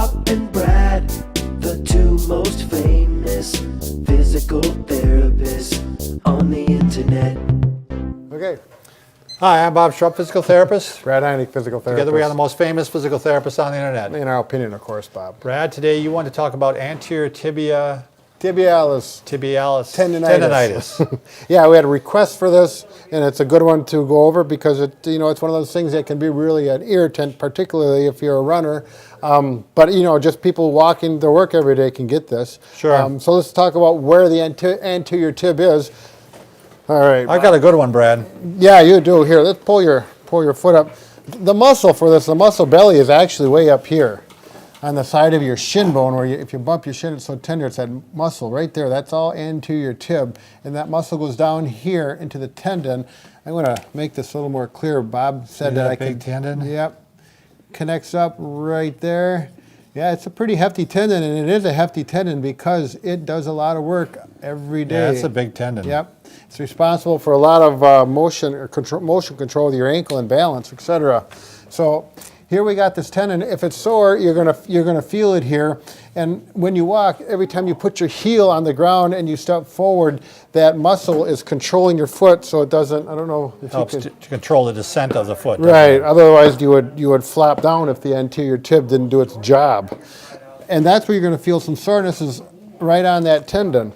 Bob and Brad, the two most famous physical therapists on the internet. Okay. Hi, I'm Bob Schrupp, physical therapist. Brad Heineck, physical therapist. Together we are the most famous physical therapists on the internet. In our opinion, of course, Bob. Brad, today you want to talk about anterior tibialis Tibialis tendonitis. Yeah, we had a request for this, and it's a good one to go over because it's one of those things that can be really an irritant, particularly if you're a runner. But just people walking to work every day can get this. Sure. So let's talk about where the anterior tib is. All right. I got a good one, Brad. Yeah, you do. Here, let's pull your foot up. The muscle for this, the muscle belly, is actually way up here on the side of your shin bone, where if you bump your shin, it's so tender, it's that muscle right there. That's all anterior tib, and that muscle goes down here into the tendon. I'm going to make this a little more clear. Bob said that I big tendon. Yep, connects up right there. Yeah, it's a pretty hefty tendon, and it is a hefty tendon because it does a lot of work every day. Yeah, it's a big tendon. Yep, it's responsible for a lot of motion control of your ankle and balance, etc. So here we got this tendon. If it's sore, you're gonna feel it here. And when you walk, every time you put your heel on the ground and you step forward, that muscle is controlling your foot, so it doesn't. I don't know if Helps you can to control the descent of the foot. Right. Otherwise, you would flop down if the anterior tib didn't do its job. And that's where you're going to feel some soreness, is right on that tendon.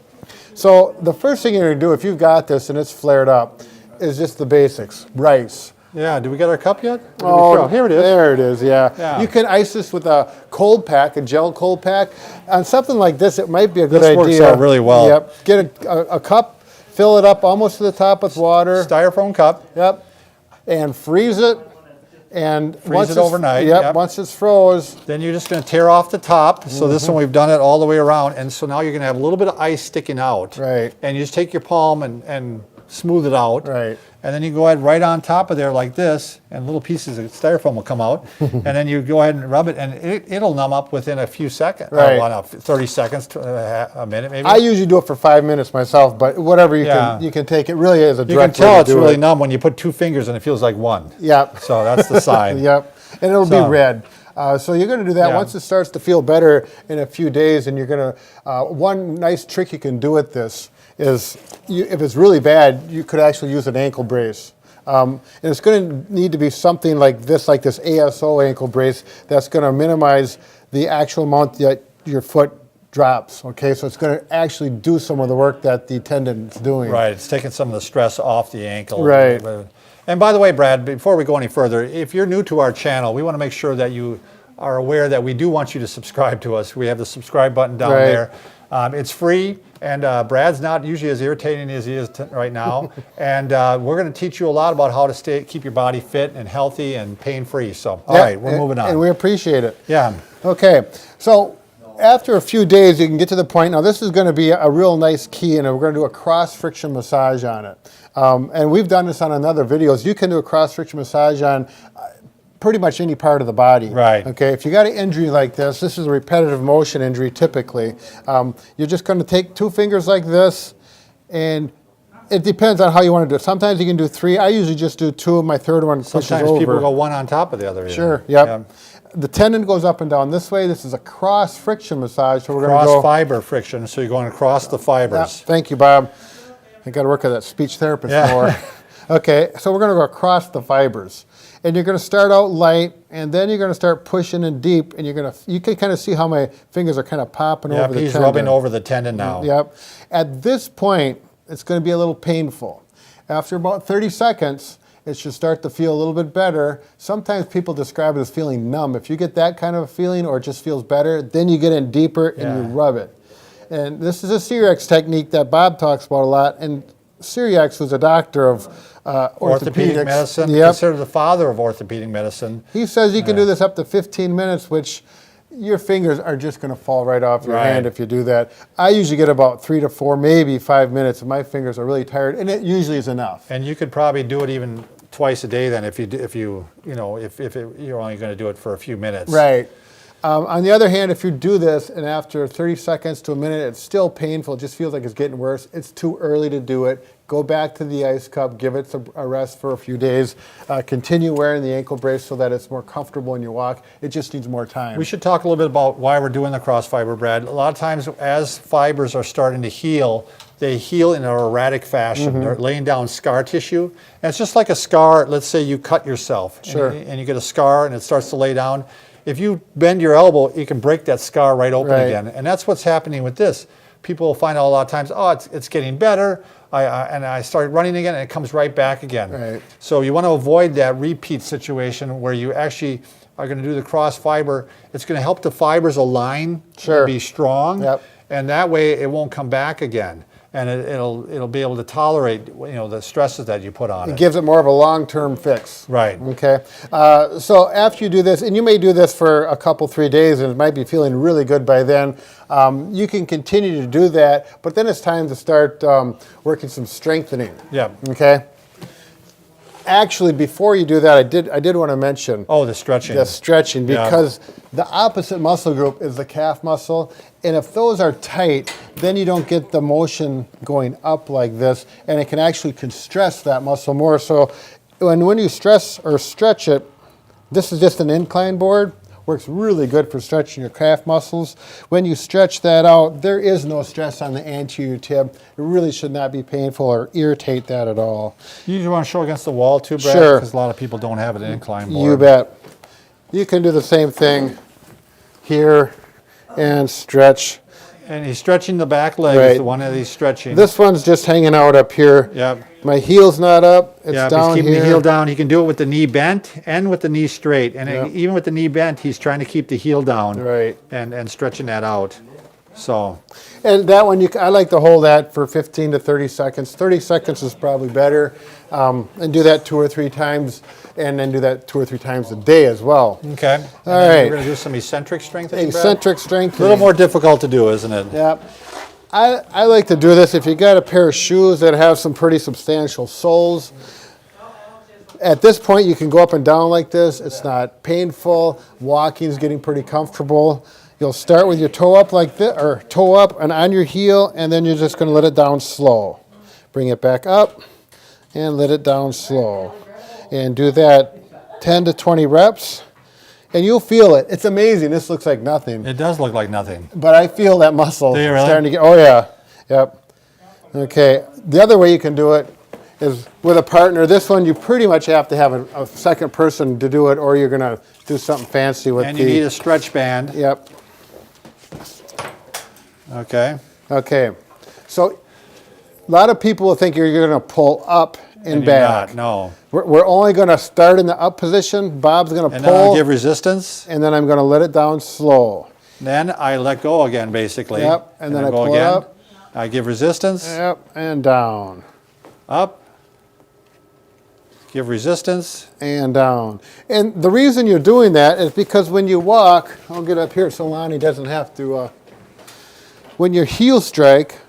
So the first thing you're going to do if you've got this and it's flared up is just the basics. Rice. Yeah. Do we get our cup yet? Oh, here it is. There it is, yeah. Yeah. You can ice this with a cold pack, a gel cold pack. On something like this, it might be a good idea. This works out really well. Yep. Get a cup, fill it up almost to the top with water. Styrofoam cup. Yep. And freeze it. And Freeze it overnight. Yep. Once it's froze. Then you're just going to tear off the top. So this one, we've done it all the way around. And so now you're going to have a little bit of ice sticking out. Right. And you just take your palm and smooth it out. Right. And then you go ahead right on top of there like this, and little pieces of styrofoam will come out. And then you go ahead and rub it, and it'll numb up within a few seconds. Right. 30 seconds to a minute maybe. I usually do it for 5 minutes myself, but whatever you can take. It really is a direct way to do it. You can tell it's really numb when you put two fingers and it feels like one. Yep. So that's the sign. Yep. And it'll be red. So you're going to do that once it starts to feel better in a few days, and you're going to, one nice trick you can do with this is, if it's really bad, you could actually use an ankle brace. And it's going to need to be something like this ASO ankle brace that's going to minimize the actual amount that your foot drops, okay? So it's going to actually do some of the work that the tendon is doing. Right, it's taking some of the stress off the ankle. Right. And by the way, Brad, before we go any further, if you're new to our channel, we want to make sure that you are aware that we do want you to subscribe to us. We have the subscribe button down there. It's free, and Brad's not usually as irritating as he is right now. And we're going to teach you a lot about how to keep your body fit and healthy and pain-free. So, all right, we're moving on. And we appreciate it. Yeah. Okay, so after a few days, you can get to the point. Now, this is going to be a real nice key, and we're going to do a cross-friction massage on it. And we've done this on other videos. You can do a cross-friction massage on pretty much any part of the body. Right. Okay, if you got an injury like this is a repetitive motion injury typically. You're just going to take two fingers like this, and it depends on how you want to do it. Sometimes you can do three. I usually just do two, and my third one pushes over. Sometimes people go one on top of the other. Sure, yep. The tendon goes up and down this way. This is a cross-friction massage. So we're going to go cross-fiber friction, so you're going across the fibers. Thank you, Bob. I got to work with that speech therapist more. Okay, so we're going to go across the fibers. And you're going to start out light, and then you're going to start pushing in deep, and you can kind of see how my fingers are kind of popping over the tendon. He's rubbing over the tendon now. Yep. At this point, it's going to be a little painful. After about 30 seconds, it should start to feel a little bit better. Sometimes people describe it as feeling numb. If you get that kind of a feeling, or it just feels better, then you get in deeper and you rub it. And this is a Cyriax technique that Bob talks about a lot. And Cyriax was a doctor of orthopedic medicine, yep. Considered the father of orthopedic medicine. He says you can do this up to 15 minutes, which your fingers are just going to fall right off your hand if you do that. I usually get about 3 to 4, maybe 5 minutes, and my fingers are really tired, and it usually is enough. And you could probably do it even twice a day then if you're only going to do it for a few minutes. Right. On the other hand, if you do this and after 30 seconds to a minute it's still painful, it just feels like it's getting worse, it's too early to do it. go back to the ice cup, give it a rest for a few days, continue wearing the ankle brace so that it's more comfortable when you walk. It just needs more time. We should talk a little bit about why we're doing the cross fiber, Brad. A lot of times as fibers are starting to heal, they heal in an erratic fashion. They're laying down scar tissue. And it's just like a scar. Let's say you cut yourself and you get a scar and it starts to lay down. If you bend your elbow, you can break that scar right open again. And that's what's happening with this. People find out a lot of times, oh, it's getting better. And I start running again and it comes right back again. Right. So you want to avoid that repeat situation where you actually are going to do the cross fiber. It's going to help the fibers align and be strong. And that way it won't come back again. And it'll be able to tolerate the stresses that you put on it. It gives it more of a long-term fix. Right. Okay. So after you do this, and you may do this for a couple, 3 days, and it might be feeling really good by then, you can continue to do that, but then it's time to start working some strengthening. Yeah. Okay. Actually, before you do that, I did want to mention. Oh, the stretching. The stretching, because the opposite muscle group is the calf muscle, and if those are tight, then you don't get the motion going up like this, and it can actually stress that muscle more. So when you stress or stretch it, this is just an incline board. Works really good for stretching your calf muscles. When you stretch that out, there is no stress on the anterior tib. It really should not be painful or irritate that at all. You want to show against the wall too, Brad? Sure. Because a lot of people don't have an incline board. You bet. You can do the same thing here and stretch. And he's stretching the back leg, is the one that he's stretching. This one's just hanging out up here. Yep. My heel's not up, it's down he's keeping here. the heel down. He can do it with the knee bent and with the knee straight. And even with the knee bent, he's trying to keep the heel down and stretching that out. So. And that one, I like to hold that for 15 to 30 seconds. 30 seconds is probably better. And do that 2 or 3 times, and then do that 2 or 3 times a day as well. Okay. All right. We're going to do some eccentric strengthening, Brad? Eccentric strengthening. A little more difficult to do, isn't it? Yeah. I like to do this if you got a pair of shoes that have some pretty substantial soles. At this point, you can go up and down like this. It's not painful. Walking's getting pretty comfortable. You'll start with your toe up like this, or toe up and on your heel, and then you're just going to let it down slow. Bring it back up and let it down slow. And do that 10 to 20 reps. And you'll feel it. It's amazing. This looks like nothing. It does look like nothing. But I feel that muscle Do you really? starting to get, oh yeah, yep. Okay, the other way you can do it is with a partner. This one, you pretty much have to have a second person to do it, or you're gonna do something fancy with And you need a stretch band. Yep. Okay. Okay, so a lot of people will think you're gonna pull up and you're back. not, no. We're only gonna start in the up position. Bob's gonna And then pull, I'll give resistance. and then I'm gonna let it down slow. Then I let go again, basically. Yep, and then I go pull again. up. I give resistance. Yep, and down. Up. Give resistance. And down. And the reason you're doing that is because when you walk, I'll get up here so Lonnie doesn't have to, when your heel strike,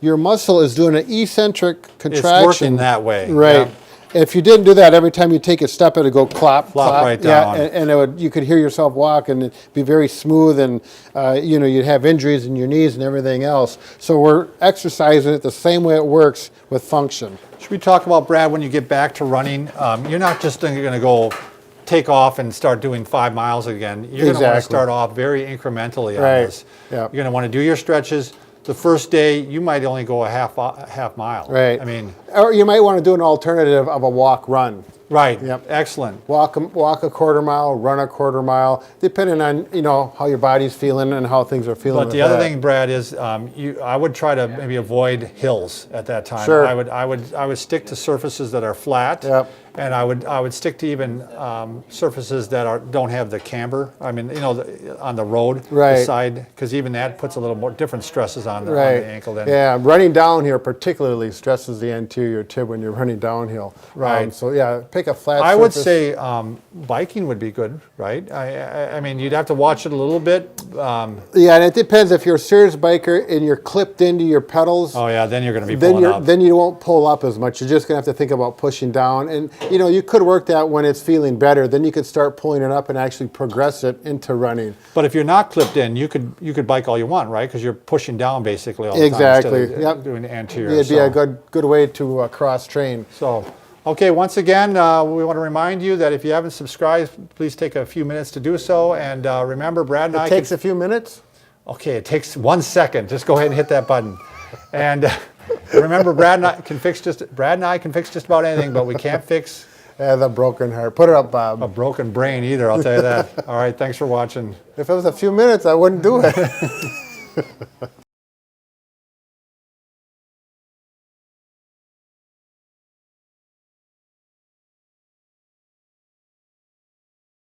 your muscle is doing an eccentric contraction. It's working that way. Right. Yeah. If you didn't do that, every time you take a step, it would go clop, Flop right down. Yeah, and you could hear yourself walk, and it'd be very smooth, and you'd have injuries in your knees and everything else. So we're exercising it the same way it works with function. Should we talk about, Brad, when you get back to running, you're not just going to go take off and start doing 5 miles again. You're going to want to start off very incrementally on this. Yep. You're going to want to do your stretches. The first day, you might only go a half mile. Right. I mean, or you might want to do an alternative of a walk-run. right. Yep. Excellent. Walk a quarter mile, run a quarter mile, depending on how your body's feeling and how things are feeling. But the other thing, Brad, is I would try to maybe avoid hills at that time. Sure. I would stick to surfaces that are flat. Yep. And I would stick to even surfaces that don't have the camber. I mean, on the road, the side, because even that puts a little more different stresses on the ankle. Then. Yeah, running down here particularly stresses the anterior tib when you're running downhill. Right. So yeah, pick a flat I would surface. say biking would be good, right? I mean, you'd have to watch it a little bit. Yeah, and it depends if you're a serious biker and you're clipped into your pedals. Oh yeah, then you're going to be pulling up. Then you won't pull up as much. You're just going to have to think about pushing down. And you know, you could work that when it's feeling better. Then you could start pulling it up and actually progress it into running. But if you're not clipped in, you could bike all you want, right? Because you're pushing down basically all the Exactly. time. Instead of Yep. doing the anterior. It'd be a good way to cross train. So, okay, once again, we want to remind you that if you haven't subscribed, please take a few minutes to do so. And remember, Brad and I It takes a few minutes. Okay, it takes 1 second. Just go ahead and hit that button. And remember, Brad and I can fix just about anything, but we can't fix The broken heart. Put it up, Bob. a broken brain either, I'll tell you that. All right, thanks for watching. If it was a few minutes, I wouldn't do it.